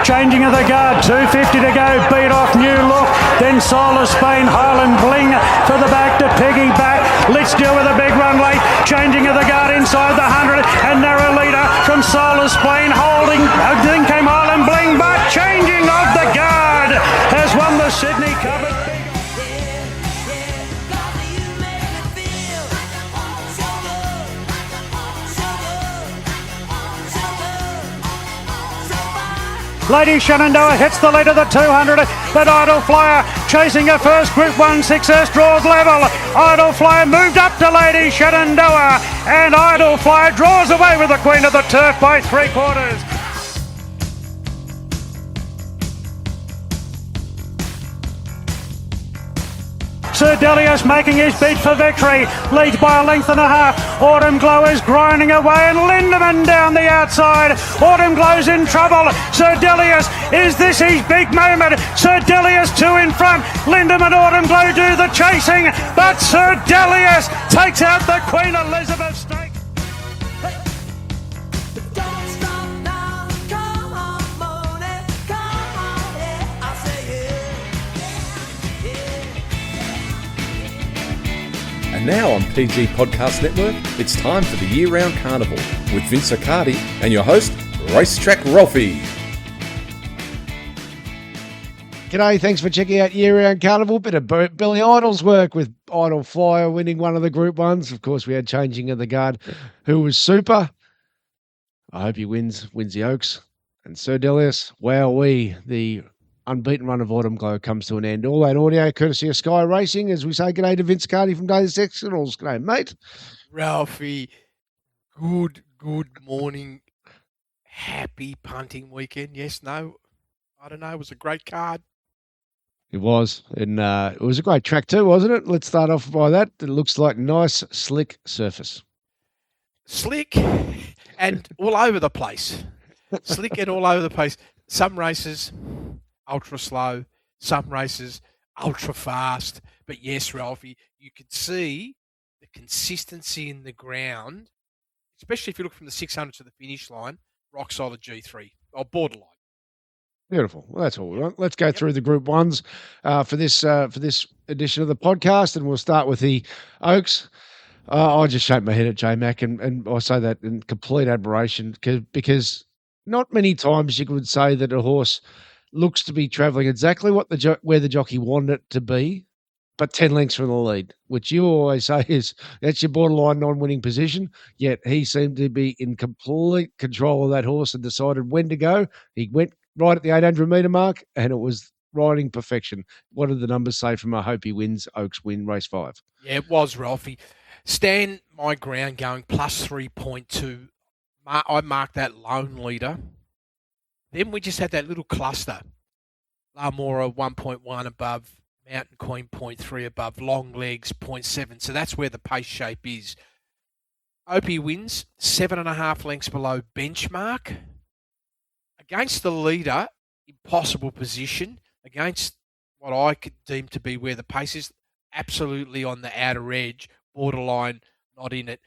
changing of the guard, 250 to go, beat off New Look, then Solar Spain, Highland Bling for the back to piggyback. Let's deal with a big run late, changing of the guard inside the 100, and narrow leader from Solar Spain holding, then came Highland Bling, but changing of the guard has won the Sydney Cup. Lady Shenandoah hits the lead of the 200, but Idle Flyer chasing a first Group 1 success, draws level. Idle Flyer moved up to Lady Shenandoah, and Idle Flyer draws away with the Queen of the Turf by 3/4. Sir Delius making his beat for victory, leads by a length and a half. Autumn Glow is grinding away, and Lindemann down the outside. Autumn Glow's in trouble. Sir Delius, is this his big moment? Sir Delius two in front. Lindemann, Autumn Glow do the chasing, but Sir Delius takes out the Queen Elizabeth Stake. And now on PG Podcast Network, it's time for the Year-Round Carnival with Vince Accardi and your host, Racetrack Rolfie. G'day, thanks for checking out Year-Round Carnival. Bit of Billy Idle's work with Idle Flyer winning one of the Group 1s. Of course, we had Changing of the Guard, who was super. I hope he wins the Oaks. And Sir Delius, wowee, the unbeaten run of Autumn Glow comes to an end. All that audio courtesy of Sky Racing, as we say g'day to Vince Cardi from Daily Sectionals. G'day, mate. Ralphie, good morning. Happy punting weekend. Yes, no, I don't know. It was a great card. It was. And it was a great track too, wasn't it? Let's start off by that. It looks like nice, slick surface. Slick and all over the place. Slick and all over the place. Some races ultra slow, some races ultra fast. But yes, Ralphie, you could see the consistency in the ground, especially if you look from the 600 to the finish line, rock solid G3, or borderline. Beautiful. Well, that's all we want. Let's go through the Group 1s for this edition of the podcast, and we'll start with the Oaks. I just shake my head at J-Mac, and I say that in complete admiration because not many times you could say that a horse looks to be travelling exactly where the jockey wanted it to be, but 10 lengths from the lead, which you always say that's your borderline non-winning position. Yet he seemed to be in complete control of that horse and decided when to go. He went right at the 800-metre mark, and it was riding perfection. What did the numbers say from I hope he wins, Oaks win, race 5? Yeah, it was, Ralphie. Stand my ground going plus 3.2. I marked that lone leader. Then we just had that little cluster. Larmora 1.1 above, Mountain Queen 0.3 above, Long Legs 0.7. So that's where the pace shape is. Opie wins 7.5 lengths below benchmark. Against the leader, impossible position. Against what I could deem to be where the pace is, absolutely on the outer edge, borderline, not in it.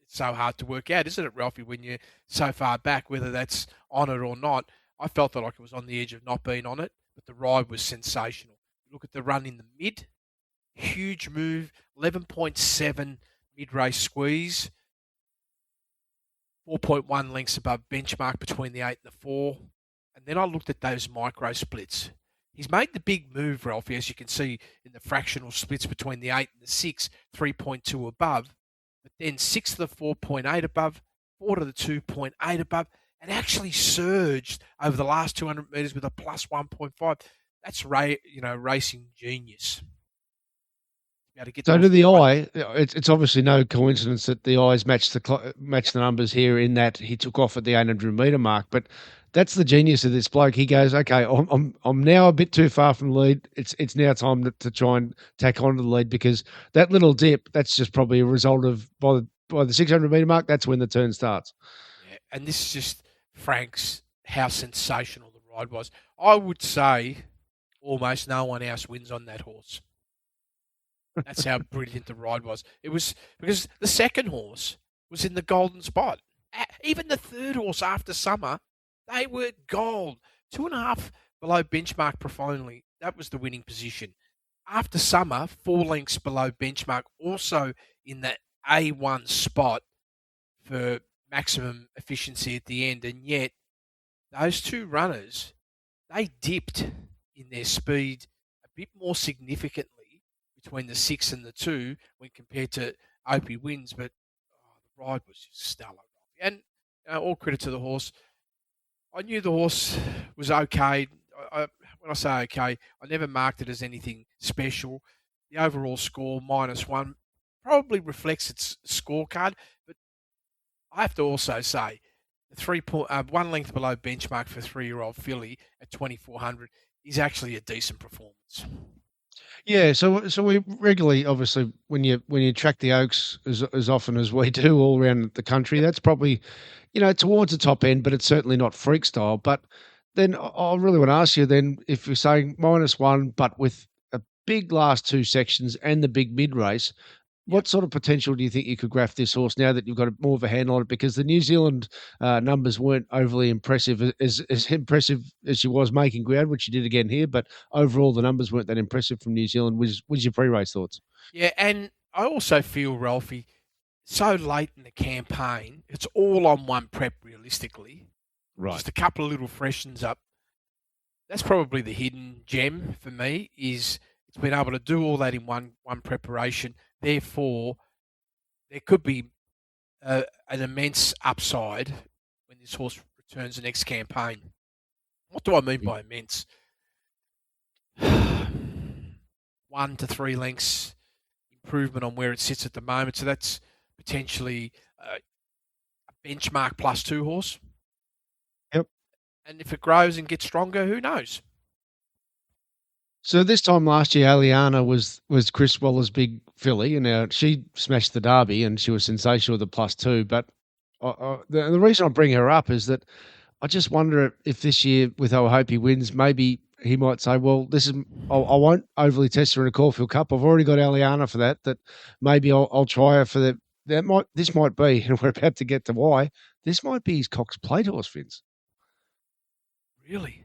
So hard to work out, isn't it, Ralphie, when you're so far back, whether that's on it or not. I felt like it was on the edge of not being on it, but the ride was sensational. Look at the run in the mid, huge move, 11.7 mid-race squeeze, 4.1 lengths above benchmark between the 8 and the 4. And then I looked at those micro splits. He's made the big move, Ralphie, as you can see in the fractional splits between the 8 and the 6, 3.2 above. But then 6 to the 4.8 above, 4 to the 2.8 above, and actually surged over the last 200 metres with a plus 1.5. That's racing genius. So to the eye, it's obviously no coincidence that the eyes match the numbers here in that he took off at the 800-metre mark. But that's the genius of this bloke. He goes, okay, I'm now a bit too far from the lead. It's now time to try and tack on to the lead, because that little dip, that's just probably a result of by the 600-metre mark, that's when the turn starts. Yeah, and this is just Frank's how sensational the ride was. I would say almost no one else wins on that horse. That's how brilliant the ride was. It was because the second horse was in the golden spot. Even the third horse after Summer They were gold. 2.5 below benchmark profoundly. That was the winning position. After summer, 4 lengths below benchmark, also in that A1 spot for maximum efficiency at the end. And yet, those two runners, they dipped in their speed a bit more significantly between the 6 and the 2 when compared to Opie Wins. But the ride was just stellar. And all credit to the horse. I knew the horse was okay. When I say okay, I never marked it as anything special. The overall score, -1, probably reflects its scorecard. But I have to also say, the 1 length below benchmark for 3-year-old filly at 2,400 is actually a decent performance. Yeah, so we regularly, obviously, when you track the Oaks as often as we do all around the country, that's probably, towards the top end, but it's certainly not freak style. But then I really want to ask you then, if you're saying -1, but with a big last 2 sections and the big mid race, what sort of potential do you think you could graft this horse now that you've got more of a handle on it? Because the New Zealand numbers weren't overly impressive, as impressive as she was making ground, which she did again here. But overall, the numbers weren't that impressive from New Zealand. Was your pre-race thoughts? Yeah, and I also feel, Ralphie, so late in the campaign, it's all on one prep realistically. Right. Just a couple of little freshens up. That's probably the hidden gem for me, is it's been able to do all that in one preparation. Therefore, there could be an immense upside when this horse returns the next campaign. What do I mean by immense? 1 to 3 lengths improvement on where it sits at the moment. So that's potentially a benchmark +2 horse. Yep. And if it grows and gets stronger, who knows? So this time last year, Aliana was Chris Waller's big filly, and she smashed the Derby, and she was sensational with the +2. But the reason I bring her up is that I just wonder if this year, with Hope Wins, maybe he might say, "Well, I won't overly test her in a Caulfield Cup. I've already got Aliana for that. That maybe I'll try her for that. This might be, and we're about to get to why. This might be his Cox Plate horse, Vince." Really?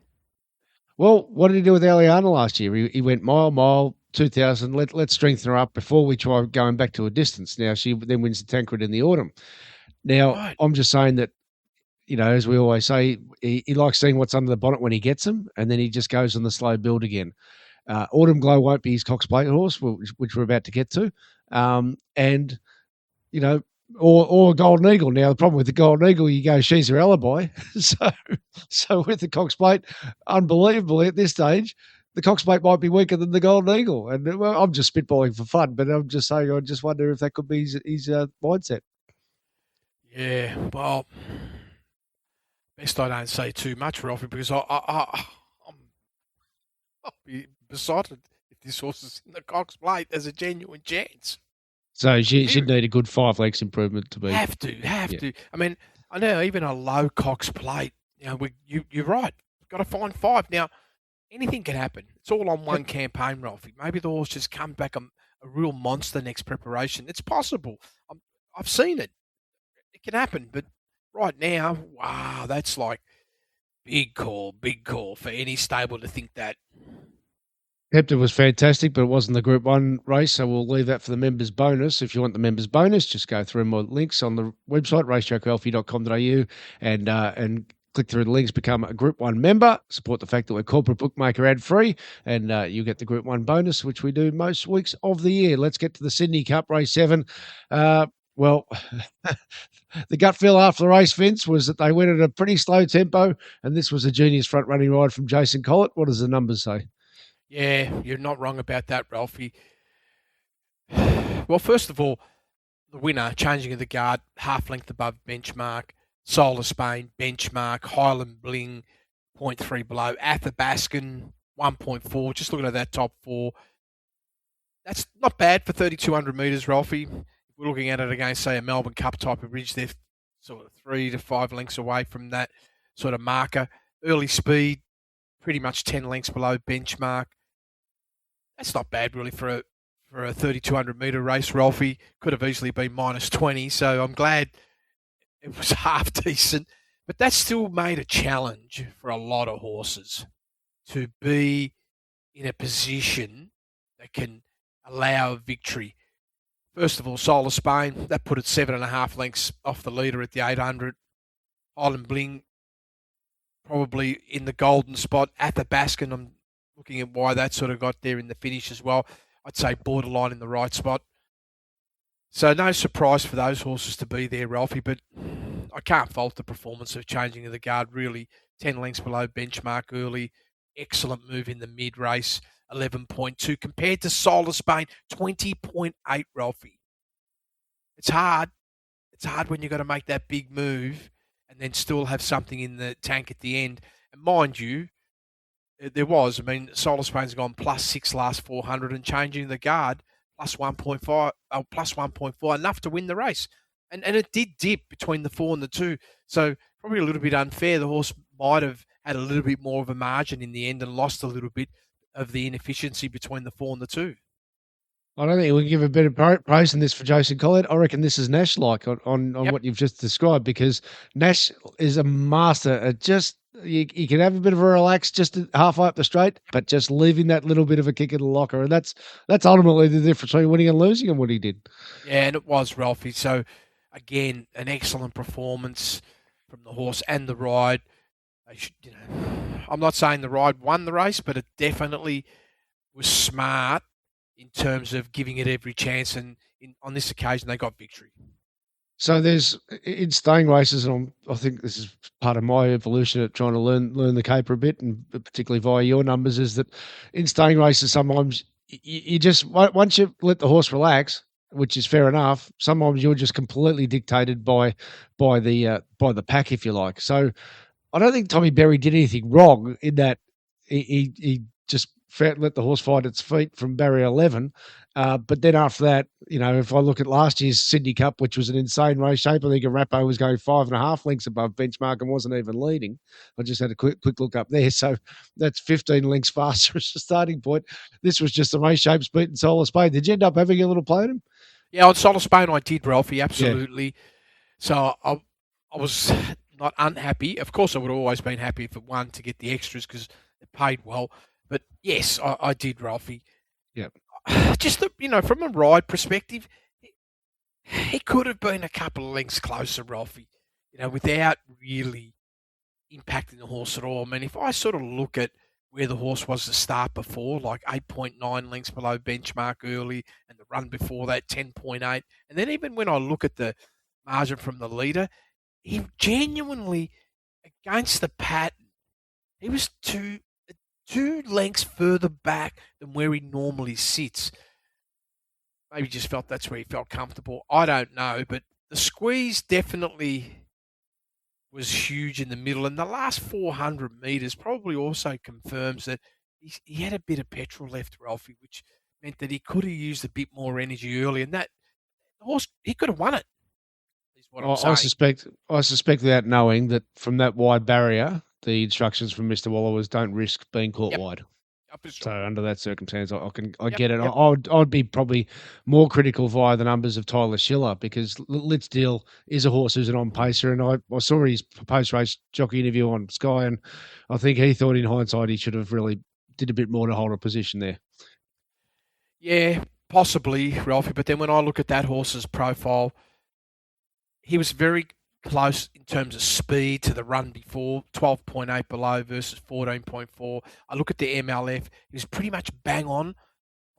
Well, what did he do with Aliana last year? He went mile, 2,000. Let's strengthen her up before we try going back to a distance. Now, she then wins the Tancred in the autumn. Now, Right. I'm just saying that, as we always say, he likes seeing what's under the bonnet when he gets them, and then he just goes on the slow build again. Autumn Glow won't be his Cox Plate horse, which we're about to get to. And, or Golden Eagle. Now, the problem with the Golden Eagle, you go, she's her alibi. So with the Cox Plate, unbelievably at this stage, the Cox Plate might be weaker than the Golden Eagle. And I'm just spitballing for fun, but I'm just saying, I just wonder if that could be his mindset. Yeah, well, best I don't say too much, Ralphie, because I'll be besotted if this horse is in the Cox Plate. There's a genuine chance. So she'd need a good 5 lengths improvement to be. Have to. I mean, I know even a low Cox Plate, you're right. Got to find 5. Now, anything can happen. It's all on one campaign, Ralphie. Maybe the horse just comes back a real monster next preparation. It's possible. I've seen it. It can happen. But right now, wow, that's like big call for any stable to think that. Hepta was fantastic, but it wasn't the Group 1 race, so we'll leave that for the members' bonus. If you want the members' bonus, just go through my links on the website, racetrackralphie.com.au, and click through the links, become a Group 1 member, support the fact that we're corporate bookmaker ad-free, and you get the Group 1 bonus, which we do most weeks of the year. Let's get to the Sydney Cup, race 7. Well, the gut feel after the race, Vince, was that they went at a pretty slow tempo, and this was a juniors front-running ride from Jason Collett. What does the numbers say? Yeah, you're not wrong about that, Ralphie. Well, first of all, the winner, Changing of the Guard, half length above benchmark. Soul of Spain, benchmark. Highland Bling, 0.3 below. Athabascan, 1.4. Just looking at that top 4. That's not bad for 3,200 metres, Ralphie. If we're looking at it against, say, a Melbourne Cup type of ridge, they're sort of 3 to 5 lengths away from that sort of marker. Early speed, pretty much 10 lengths below benchmark. That's not bad, really, for a 3,200 metre race, Ralphie. Could have easily been -20, so I'm glad it was half decent. But that still made a challenge for a lot of horses to be in a position that can allow a victory. First of all, Soul of Spain, that put it 7.5 lengths off the leader at the 800. Highland Bling, probably in the golden spot. At the Baskin, I'm looking at why that sort of got there in the finish as well. I'd say borderline in the right spot. So no surprise for those horses to be there, Ralphie, but I can't fault the performance of Changing of the Guard. Really, 10 lengths below benchmark early. Excellent move in the mid-race, 11.2. Compared to Soul of Spain, 20.8, Ralphie. It's hard. It's hard when you've got to make that big move and then still have something in the tank at the end. And mind you, Soul of Spain's gone +6 last 400 and Changing the Guard +1.5, +1.4, enough to win the race. And it did dip between the 4 and the 2. So probably a little bit unfair. The horse might have had a little bit more of a margin in the end and lost a little bit of the inefficiency between the 4 and the 2. I don't think we can give a bit of praise in this for Jason Collett. I reckon this is Nash-like on Yep. what you've just described, because Nash is a master at just you can have a bit of a relax just halfway up the straight, but just leaving that little bit of a kick in the locker, and that's ultimately the difference between winning and losing and what he did. Yeah, and it was, Ralphie. So, again, an excellent performance from the horse and the ride. I'm not saying the ride won the race, but it definitely was smart in terms of giving it every chance, and on this occasion they got victory. So there's in staying races, and I think this is part of my evolution at trying to learn the caper a bit, and particularly via your numbers, is that in staying races sometimes you just once you let the horse relax, which is fair enough, sometimes you're just completely dictated by the pack, if you like. So I don't think Tommy Berry did anything wrong in that he just let the horse find its feet from barrier 11. But then after that, if I look at last year's Sydney Cup, which was an insane race shape, I think Arapaho was going 5.5 lengths above benchmark and wasn't even leading. I just had a quick look up there. So that's 15 lengths faster as a starting point. This was just the race shapes beating Soul of Spain. Did you end up having a little play at him? Yeah, on Soul of Spain I did, Ralphie, absolutely. Yeah. So I was not unhappy. Of course, I would have always been happy if it won to get the extras because it paid well. But yes, I did, Ralphie. Yeah. Just from a ride perspective, he could have been a couple of lengths closer, Ralphie. Without really impacting the horse at all. I mean, if I sort of look at where the horse was to start before, like 8.9 lengths below benchmark early, and the run before that 10.8, and then even when I look at the margin from the leader, he genuinely, against the pattern, he was two lengths further back than where he normally sits. Maybe just felt that's where he felt comfortable. I don't know, but the squeeze definitely was huge in the middle, and the last 400 metres probably also confirms that he had a bit of petrol left, Ralphie, which meant that he could have used a bit more energy early, and that horse, he could have won it, is what I'm saying. I suspect without knowing that from that wide barrier, the instructions from Mr. Waller was don't risk being caught wide. So under that circumstance, I get it. I'd be probably more critical via the numbers of Tyler Schiller, because Litzdale is a horse who's an on-pacer, and I saw his post-race jockey interview on Sky, and I think he thought in hindsight he should have really did a bit more to hold a position there. Yeah, possibly, Ralphie, but then when I look at that horse's profile, he was very close in terms of speed to the run before, 12.8 below versus 14.4. I look at the MLF, he was pretty much bang on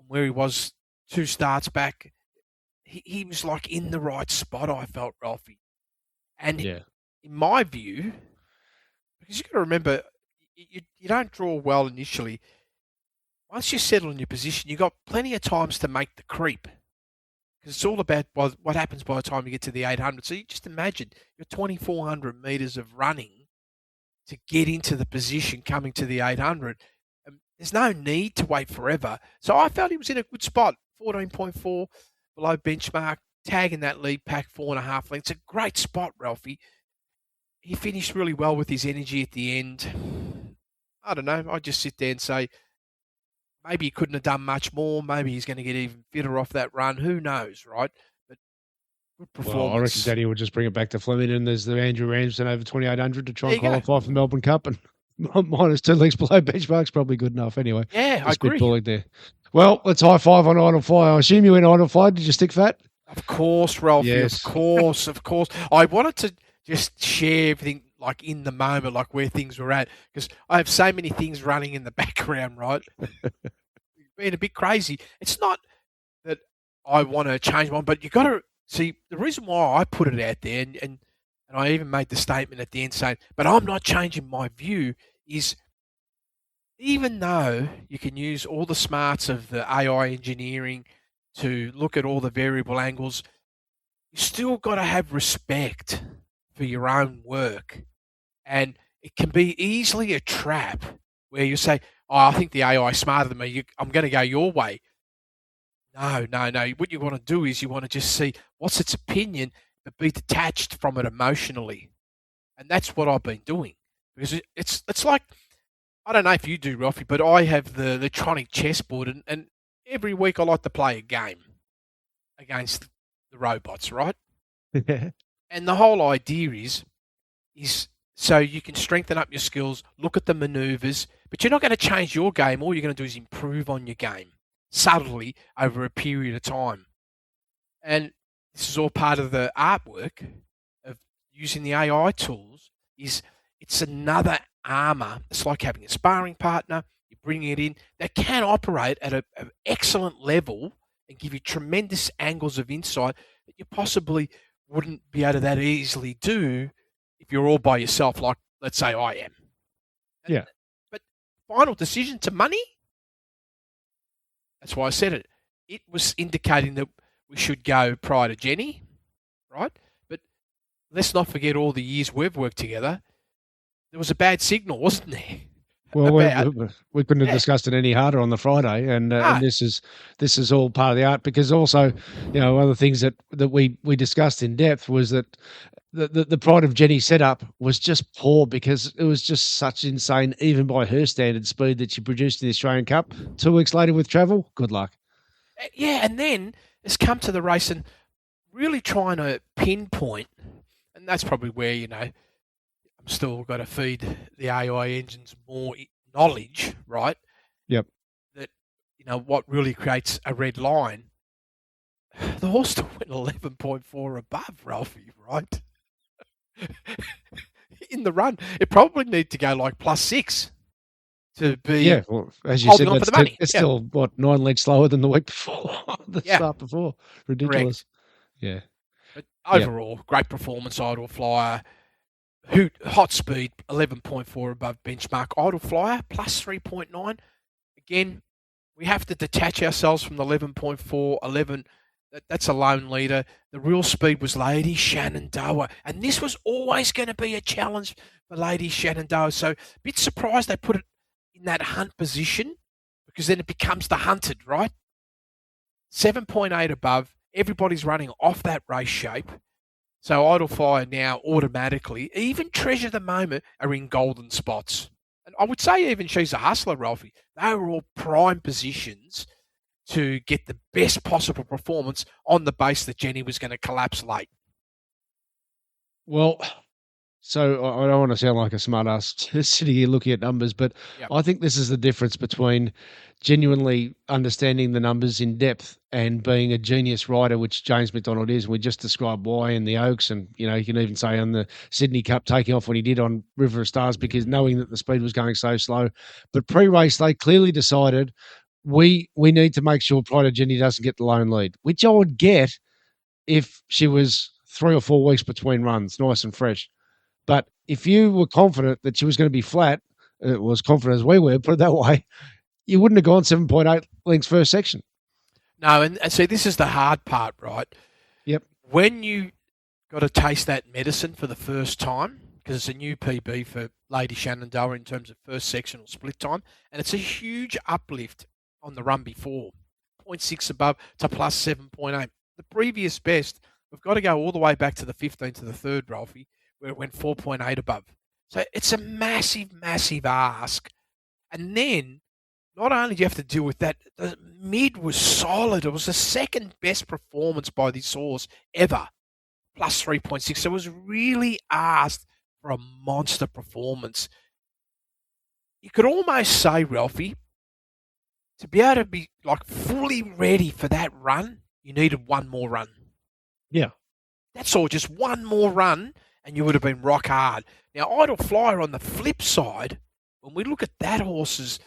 where he was 2 starts back. He was like in the right spot, I felt, Ralphie. And in my view, because you've got to remember, you don't draw well initially. Once you settle in your position, you've got plenty of times to make the creep. Because it's all about what happens by the time you get to the 800. So you just imagine your 2,400 metres of running to get into the position coming to the 800. There's no need to wait forever. So I felt he was in a good spot, 14.4 below benchmark, tagging that lead pack 4.5 lengths. A great spot, Ralphie. He finished really well with his energy at the end. I don't know. I just sit there and say, maybe he couldn't have done much more. Maybe he's going to get even fitter off that run. Who knows, right? But Good Well, I reckon performance. Danny will just bring it back to Flemington. There's the Andrew Ramsden over 2,800 to try There and you go. qualify for Melbourne Cup, and minus 2 lengths below benchmark's probably good enough anyway. Yeah, I Just agree. spitballing there. Well, let's high five on Idle Fly. I assume you went Idle Fly. Did you stick fat? Of course, Ralphie. Yes. Of course, of course. I wanted to just share everything like in the moment, like where things were at, because I have so many things running in the background, right? Being a bit crazy. It's not that I want to change one, but you got to see the reason why I put it out there, and I even made the statement at the end saying, but I'm not changing my view, is even though you can use all the smarts of the AI engineering to look at all the variable angles, you still got to have respect for your own work. And it can be easily a trap where you say, oh, I think the AI is smarter than me. I'm going to go your way. No. What you want to do is you want to just see what's its opinion, but be detached from it emotionally. And that's what I've been doing. Because it's like, I don't know if you do, Ralphie, but I have the electronic chessboard, and every week I like to play a game against the robots, right? And the whole idea is so you can strengthen up your skills, look at the maneuvers, but you're not going to change your game. All you're going to do is improve on your game subtly over a period of time. And this is all part of the artwork of using the AI tools. It's another armor. It's like having a sparring partner. You bring it in that can operate at an excellent level and give you tremendous angles of insight that you possibly wouldn't be able to that easily do if you're all by yourself, like let's say I am. Yeah. But final decision to money. That's why I said it. It was indicating that we should go prior to Jenny, right? But let's not forget all the years we've worked together. There was a bad signal, wasn't there? Well, we couldn't have discussed it any harder on the Friday, and this is all part of the art, because also, one of the things that we discussed in depth was that the Pride of Jenny setup was just poor, because it was just such insane, even by her standard, speed that she produced in the Australian Cup. 2 weeks later with travel, good luck. Yeah, and then it's come to the race and really trying to pinpoint, and that's probably where, I'm still got to feed the AI engines more knowledge, right? Yep. That, what really creates a red line. The horse still went 11.4 above, Ralphie, right? In the run. It probably need to go like +6 to be. Yeah, well, as you said, on for the money. It's still, 9 legs slower than the week before, the start before. Ridiculous. Correct. Yeah. But overall, great performance, Idle Flyer. Hot speed, 11.4 above benchmark. Idle Flyer, +3.9. Again, we have to detach ourselves from the 11.4, 11. That's a lone leader. The real speed was Lady Shenandoah. And this was always going to be a challenge for Lady Shenandoah. So a bit surprised they put it in that hunt position, because then it becomes the hunted, right? 7.8 above. Everybody's running off that race shape. So Idle Fire now automatically, even Treasure the Moment, are in golden spots. And I would say even She's a Hustler, Ralphie. They were all prime positions to get the best possible performance on the base that Jenny was going to collapse late. Well, so I don't want to sound like a smart ass sitting here looking at numbers, but I think this is the difference between genuinely understanding the numbers in depth and being a genius writer, which James McDonald is. We just described why in the Oaks, and you can even say on the Sydney Cup taking off when he did on River of Stars, because knowing that the speed was going so slow. But pre-race, they clearly decided we need to make sure Pride of Jenny doesn't get the lone lead, which I would get if she was 3 or 4 weeks between runs, nice and fresh. But if you were confident that she was going to be flat, was confident as we were, put it that way, you wouldn't have gone 7.8 lengths first section. No, and see, this is the hard part, right? Yep. When you got to taste that medicine for the first time, because it's a new PB for Lady Shenandoah in terms of first sectional split time, and it's a huge uplift on the run before, 0.6 above to +7.8. The previous best, we've got to go all the way back to the 15th to the 3rd, Ralphie, where it went 4.8 above. So it's a massive, massive ask. And then not only do you have to deal with that, the mid was solid. It was the second best performance by this horse ever plus 3.6. So it was really asked for a monster performance. You could almost say, Ralphie, to be able to be like fully ready for that run, you needed one more run. Yeah. That's all, just one more run, and you would have been rock hard. Now, Idle Flyer on the flip side, when we look at that horse's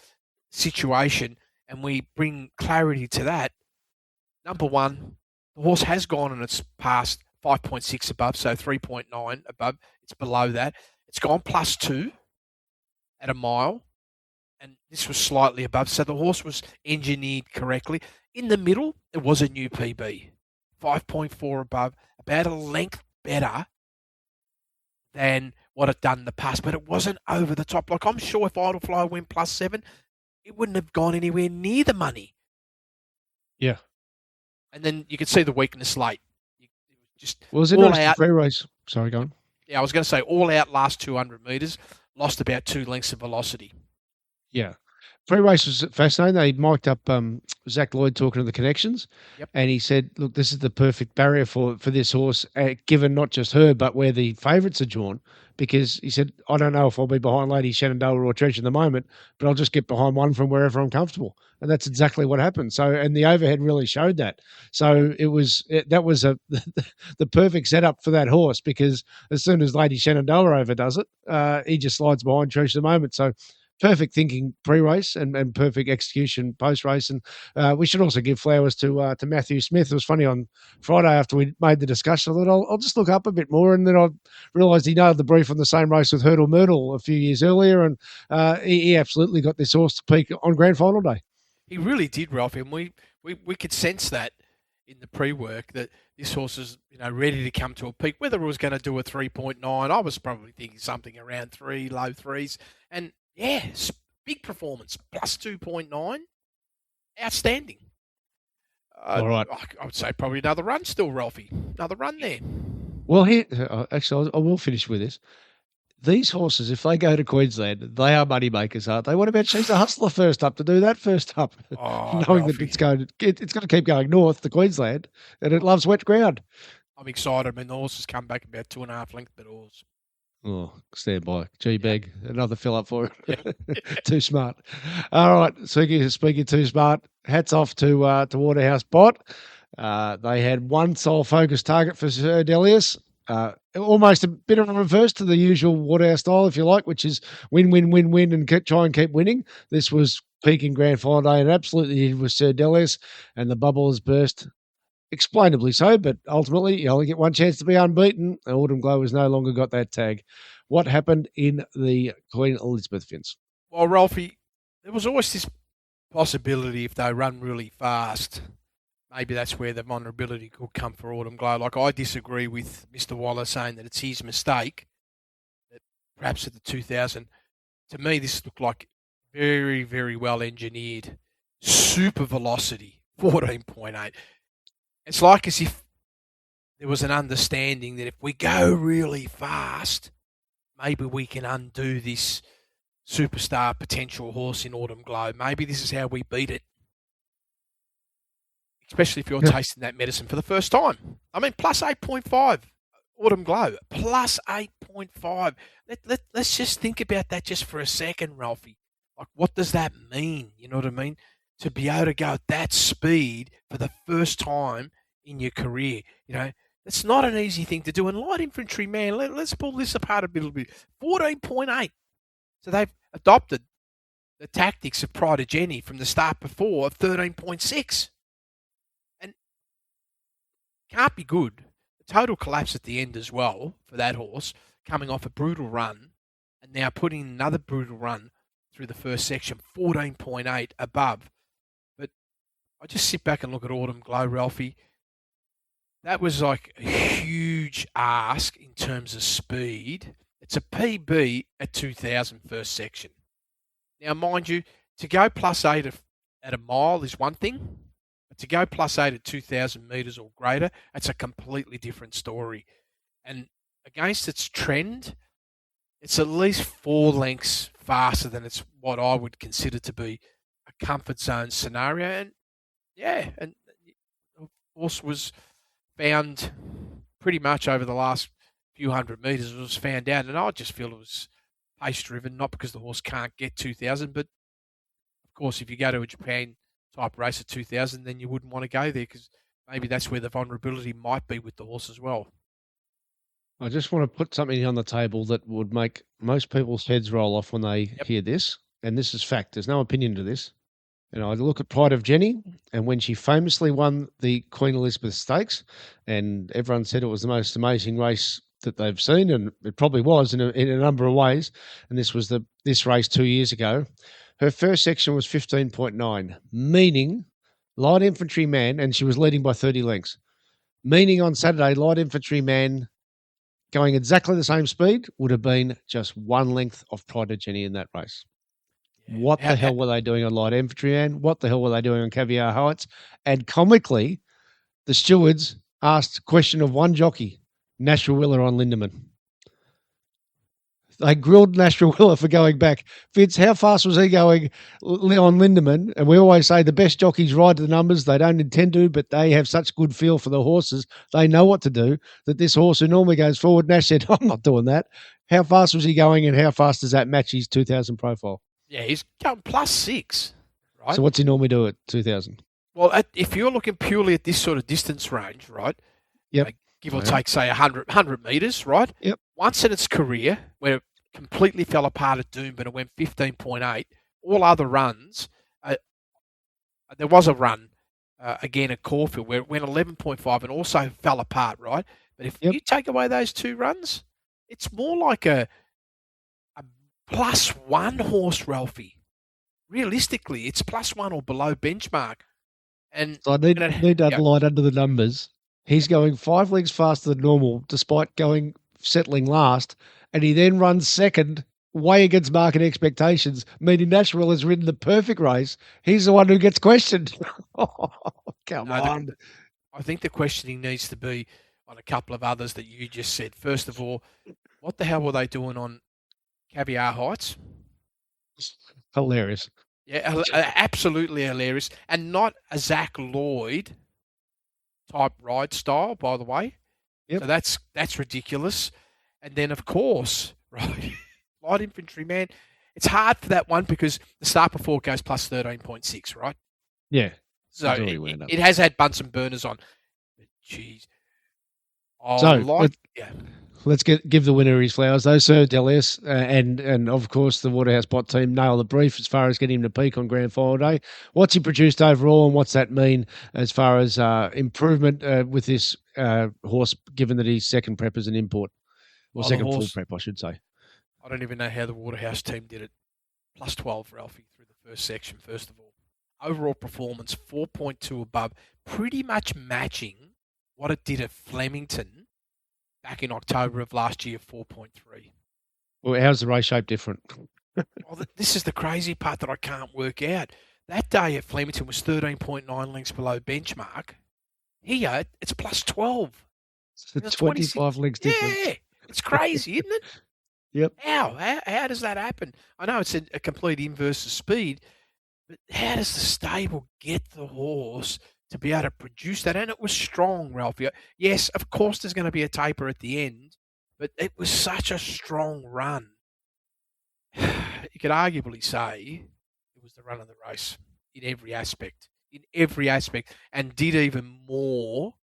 situation and we bring clarity to that, number one, the horse has gone and it's past 5.6 above, so 3.9 above. It's below that. It's gone plus 2 at a mile, and this was slightly above, so the horse was engineered correctly. In the middle, it was a new PB, 5.4 above, about a length better than what it done in the past, but it wasn't over the top. Like, I'm sure if Idle Flyer went plus 7, it wouldn't have gone anywhere near the money. Yeah. And then you could see the weakness late. It was just was it all out. Free race? Sorry, go on. Yeah, I was going to say all out last 200 metres, lost about 2 lengths of velocity. Yeah. Free race was fascinating. They mic'd up Zach Lloyd talking to the connections, and he said, look, this is the perfect barrier for this horse, given not just her, but where the favourites are drawn, because he said, I don't know if I'll be behind Lady Shenandoah or Treasure in the moment, but I'll just get behind one from wherever I'm comfortable. And that's exactly what happened. So, and the overhead really showed that. So that was the perfect setup for that horse, because as soon as Lady Shenandoah overdoes it, he just slides behind Treasure in the moment. So, perfect thinking pre-race and perfect execution post-race. And we should also give flowers to Matthew Smith. It was funny on Friday after we made the discussion, I thought I'll just look up a bit more, and then I realised he nailed the brief on the same race with Hurdle Myrtle a few years earlier, and he absolutely got this horse to peak on grand final day. He really did, Ralph, and we could sense that in the pre-work, that this horse is ready to come to a peak. Whether it was going to do a 3.9, I was probably thinking something around 3, low 3s, and yeah, big performance, plus 2.9. Outstanding. All right. I would say probably another run still, Ralphie. Another run there. Well, here, actually, I will finish with this. These horses, if they go to Queensland, they are money makers, aren't they? What about She's a Hustler first up to do that first up? Knowing Ralphie, that it's going to keep going north to Queensland, and it loves wet ground. I'm excited. I mean, the horse has come back about 2.5 lengths, but horse. Oh, stand by. G-Bag, another fill up for it. Too smart. All right, speaking too smart, hats off to Waterhouse Bot. They had one sole focus target for Sir Delius. Almost a bit of a reverse to the usual Waterhouse style, if you like, which is win, win, win, win, and try and keep winning. This was peaking grand final day, and absolutely did with Sir Delius, and the bubble has burst. Explainably so, but ultimately you only get one chance to be unbeaten. Autumn Glow has no longer got that tag. What happened in the Queen Elizabeth, Vince? Well, Ralphie, there was always this possibility if they run really fast, maybe that's where the vulnerability could come for Autumn Glow. Like, I disagree with Mr. Waller saying that it's his mistake, that perhaps at the 2000. To me, this looked like very, very well engineered. Super velocity, 14.8. It's like as if there was an understanding that if we go really fast, maybe we can undo this superstar potential horse in Autumn Glow. Maybe this is how we beat it. Especially if you're tasting that medicine for the first time. I mean, plus 8.5, Autumn Glow, plus 8.5. Let's just think about that just for a second, Ralphie. Like, what does that mean? You know what I mean? To be able to go at that speed for the first time in your career, it's not an easy thing to do. And light infantry, man, let's pull this apart a little bit. 14.8. So they've adopted the tactics of Pride of Jenny from the start before of 13.6. And can't be good. The total collapse at the end as well for that horse, coming off a brutal run and now putting another brutal run through the first section, 14.8 above. I just sit back and look at Autumn Glow, Ralphie. That was like a huge ask in terms of speed. It's a PB at 2000 first section. Now, mind you, to go plus 8 at a mile is one thing, but to go plus 8 at 2,000 metres or greater, that's a completely different story. And against its trend, it's at least 4 lengths faster than it's what I would consider to be a comfort zone scenario. And yeah, and the horse was found pretty much over the last few hundred metres, it was found out, and I just feel it was pace-driven, not because the horse can't get 2,000, but of course, if you go to a Japan-type race at 2,000, then you wouldn't want to go there because maybe that's where the vulnerability might be with the horse as well. I just want to put something on the table that would make most people's heads roll off when they hear this, and this is fact. There's no opinion to this. And I look at Pride of Jenny, and when she famously won the Queen Elizabeth Stakes, and everyone said it was the most amazing race that they've seen, and it probably was in a number of ways. And this was this race 2 years ago. Her first section was 15.9, meaning light infantry man, and she was leading by 30 lengths. Meaning on Saturday, light infantry man going exactly the same speed would have been just 1 length off Pride of Jenny in that race. What the hell were they doing on light infantry man? What the hell were they doing on Caviar Heights? And comically, the stewards asked a question of one jockey, Nashua Willer on Lindemann. They grilled Nashua Willer for going back. Fitz, how fast was he going on Lindemann? And we always say the best jockeys ride to the numbers. They don't intend to, but they have such good feel for the horses. They know what to do. That this horse who normally goes forward, Nash said, I'm not doing that. How fast was he going, and how fast does that match his 2,000 profile? Yeah, he's going +6, right? So what's he normally do at 2,000? Well, if you're looking purely at this sort of distance range, right? Yep. Like give or take, say, 100 metres, right? Yep. Once in its career, where it completely fell apart at Doomben and went 15.8, all other runs, there was a run, again at Caulfield, where it went 11.5 and also fell apart, right? But if you take away those two runs, it's more like a +1 horse, Ralphie. Realistically, it's +1 or below benchmark. And so I need to underline under the numbers. He's going 5 lengths faster than normal, despite settling last, and he then runs second, way against market expectations, meaning Nashville has ridden the perfect race. He's the one who gets questioned. Come on. I think the questioning needs to be on a couple of others that you just said. First of all, what the hell were they doing on Caviar Heights? Hilarious. Yeah, absolutely hilarious. And not a Zach Lloyd type ride style, by the way. Yep. So that's ridiculous. And then, of course, right, light infantry man, it's hard for that one because the start before goes +13.6, right? Yeah. So it has had Bunsen burners on. But jeez. Let's give the winner his flowers, though. Sir Delius and of course the Waterhouse Bot team nail the brief as far as getting him to peak on Grand Final Day. What's he produced overall, and what's that mean as far as improvement with this horse, given that he's second prep as an import? Or second full prep, I should say. I don't even know how the Waterhouse team did it. +12, Ralphie, through the first section, first of all. Overall performance, 4.2 above, pretty much matching what it did at Flemington back in October of last year, 4.3. Well, how's the race shape different? Well, this is the crazy part that I can't work out. That day at Flemington was 13.9 lengths below benchmark. Here, it's +12. It's 25 lengths difference. Yeah, it's crazy, isn't it? Yep. How does that happen? I know it's a complete inverse of speed, but how does the stable get the horse to be able to produce that? And it was strong, Ralphie. Yes, of course there's going to be a taper at the end, but it was such a strong run. You could arguably say it was the run of the race in every aspect, and did even more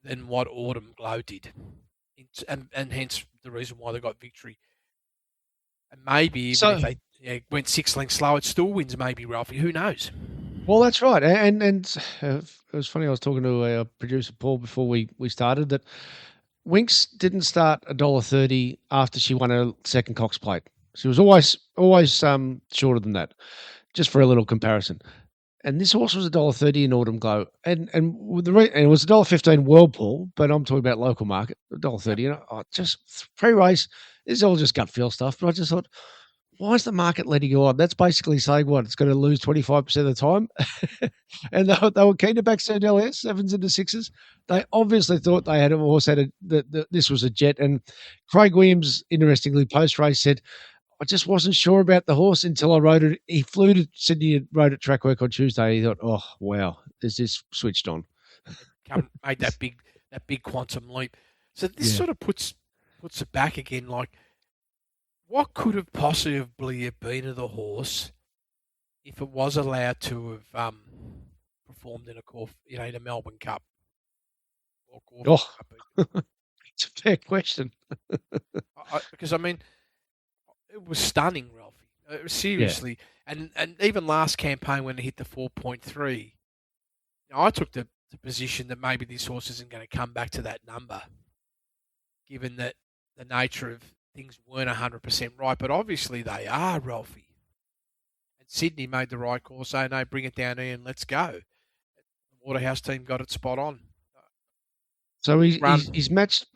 than what Autumn Glow did. And hence the reason why they got victory. And maybe even if they went 6 lengths slow, it still wins maybe, Ralphie. Who knows? Well, that's right. And it was funny, I was talking to our producer, Paul, before we started, that Winks didn't start $1.30 after she won her second Cox Plate. She was always shorter than that, just for a little comparison. And this horse was $1.30 in Autumn Glow, and it was $1.15 Whirlpool, but I'm talking about local market, $1.30. Just pre-race, this is all just gut feel stuff. But I just thought, why is the market letting go on? That's basically saying what? It's going to lose 25% of the time. And they were keen to back Sir Delius, 7s into 6s. They obviously thought they had a horse this was a jet. And Craig Williams, interestingly, post-race said, I just wasn't sure about the horse until I rode it. He flew to Sydney and rode at track work on Tuesday. He thought, oh, wow, is this switched on? Made that big that big quantum leap. So this sort of puts it back again. Like, what could have possibly have been of the horse if it was allowed to have performed in in a Melbourne Cup or Cup? It's a fair question. Because I mean, it was stunning, Ralphie. Seriously, and even last campaign when it hit the 4.3, I took the position that maybe this horse isn't going to come back to that number, given that the nature of things weren't 100% right. But obviously they are, Ralphie. And Sydney made the right call, saying, no, bring it down here and let's go. The Waterhouse team got it spot on. So he's matched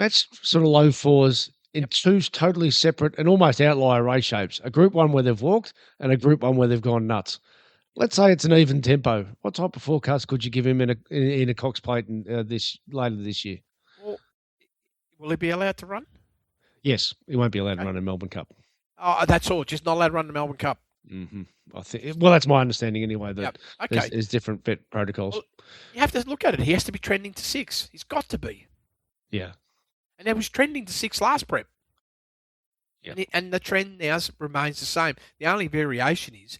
sort of low fours in two totally separate and almost outlier race shapes. A Group 1 where they've walked and a Group 1 where they've gone nuts. Let's say it's an even tempo. What type of forecast could you give him in a Cox Plate later this year? Well, will he be allowed to run? Yes, he won't be allowed to run in Melbourne Cup. Oh, that's all. Just not allowed to run the Melbourne Cup. Mm-hmm. I think. Well, that's my understanding anyway. That there's different vet protocols. Well, you have to look at it. He has to be trending to 6. He's got to be. Yeah. And he was trending to 6 last prep. Yeah. And the trend now remains the same. The only variation is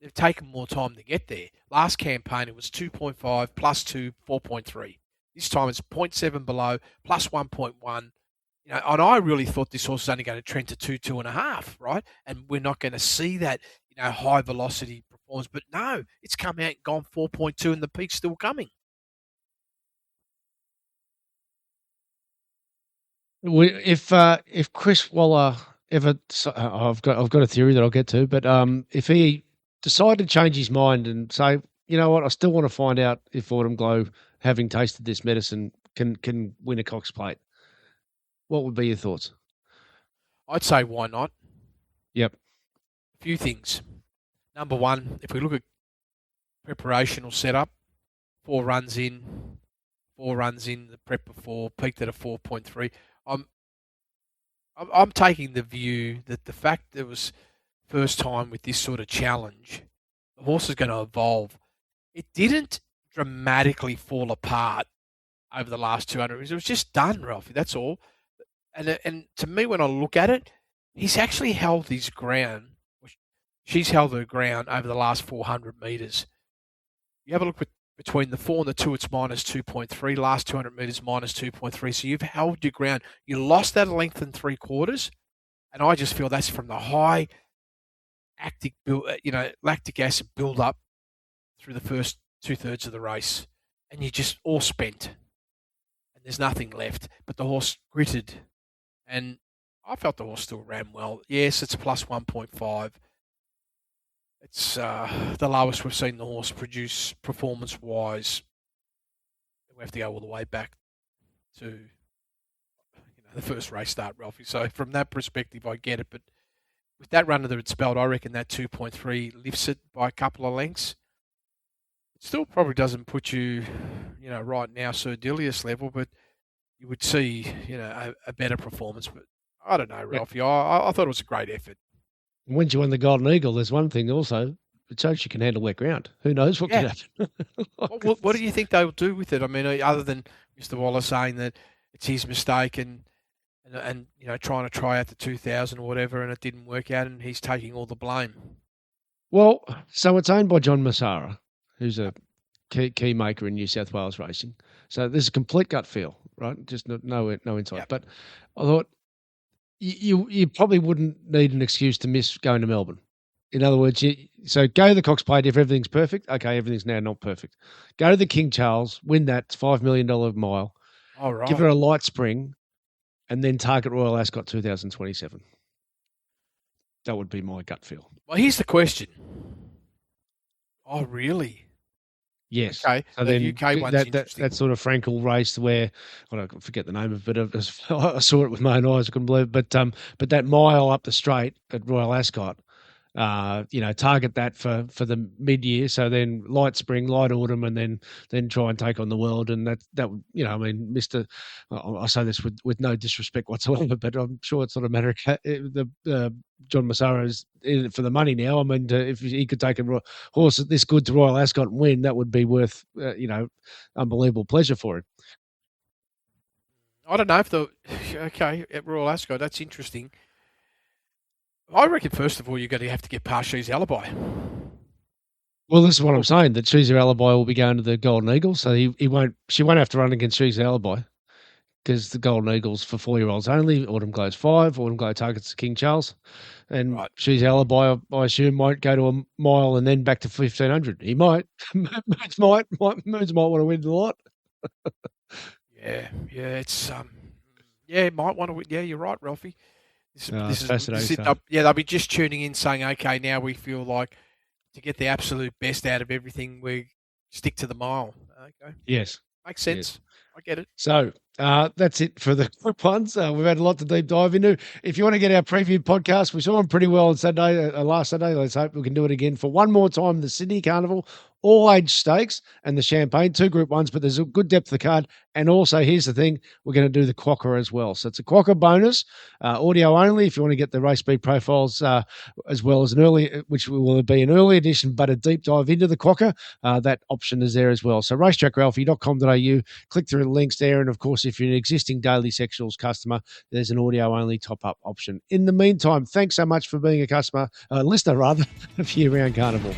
they've taken more time to get there. Last campaign, it was 2.5 plus 2, 4.3. This time it's 0.7 below plus 1.1. And I really thought this horse was only going to trend to 2, 2.5, right? And we're not going to see that, high velocity performance. But no, it's come out and gone 4.2 and the peak's still coming. If Chris Waller ever, I've got a theory that I'll get to, but if he decided to change his mind and say, you know what, I still want to find out if Autumn Glow, having tasted this medicine, can win a Cox Plate, what would be your thoughts? I'd say why not? Yep. A few things. Number one, if we look at preparational setup, 4 runs in, the prep before, peaked at a 4.3. I'm taking the view that the fact that it was first time with this sort of challenge, the horse is going to evolve. It didn't dramatically fall apart over the last 200 years. It was just done, Ralphie. That's all. And to me, when I look at it, he's actually held his ground. She's held her ground over the last 400 metres. You have a look between the 4 and the 2, it's minus 2.3. Last 200 metres, minus 2.3. So you've held your ground. You lost that a length and 3/4. And I just feel that's from the high lactic acid build up through the first 2/3 of the race. And you just all spent. And there's nothing left. But the horse gritted. And I felt the horse still ran well. Yes, it's a plus 1.5. It's the lowest we've seen the horse produce performance-wise. We have to go all the way back to the first race start, Ralphie. So from that perspective, I get it. But with that run that it spelled, I reckon that 2.3 lifts it by a couple of lengths. It still probably doesn't put you, right now, Sir Delius level, but you would see, a better performance. But I don't know, Ralphie. I thought it was a great effort. When you won the Golden Eagle, there's one thing also. It shows you can handle wet ground. Who knows what can happen? What do you think they'll do with it? I mean, other than Mr. Waller saying that it's his mistake and trying to try out the 2000 or whatever, and it didn't work out, and he's taking all the blame. Well, so it's owned by John Massara, who's a key maker in New South Wales racing. So there's a complete gut feel, right? Just no insight. Yep. But I thought you probably wouldn't need an excuse to miss going to Melbourne. In other words, so go to the Cox Plate if everything's perfect. Okay, everything's now not perfect. Go to the King Charles, win that $5 million mile. All right. Give it a light spring, and then target Royal Ascot 2027. That would be my gut feel. Well, here's the question. Oh, really? Yes. Okay. So the then UK one's interesting. that sort of Frankel race where I forget the name of it, but I saw it with my own eyes. I couldn't believe it. But that mile up the straight at Royal Ascot, target that for the mid-year. So then light spring, light autumn, and then try and take on the world. And Mr. I say this with no disrespect whatsoever, but I'm sure it's not a matter of John Massara is in it for the money now. I mean, if he could take a horse this good to Royal Ascot and win, that would be worth, unbelievable pleasure for him. I don't know if okay, at Royal Ascot, that's interesting. I reckon, first of all, you're going to have to get past She's Alibi. Well, this is what I'm saying, that She's Alibi will be going to the Golden Eagles, so she won't have to run against She's Alibi, because the Golden Eagles for 4-year-olds only, Autumn Glow's 5, Autumn Glow targets King Charles, and Right. She's Alibi, I assume, might go to a mile and then back to 1,500. He might. Moons might want to win the lot. Yeah, it's might want to win. Yeah, you're right, Ralphie. This is fascinating stuff. they'll be just tuning in saying, okay, now we feel like to get the absolute best out of everything, we stick to the mile. Okay. Yes. Makes sense. Yes. I get it. So that's it for the group ones. We've had a lot to deep dive into. If you want to get our preview podcast, we saw them pretty well on Saturday, last Saturday. Let's hope we can do it again for one more time. The Sydney Carnival, all age stakes, and the Champagne, 2 group ones, but there's a good depth of the card. And also, here's the thing, we're going to do the Quokka as well. So it's a Quokka bonus, audio only, if you want to get the race speed profiles, as well as which will be an early edition, but a deep dive into the Quokka. That option is there as well. So racetrackralphie.com.au, click through the links there. And of course, if you're an existing Daily Sectionals customer, there's an audio only top up option. In the meantime, thanks so much for being a listener of Year Round Carnival.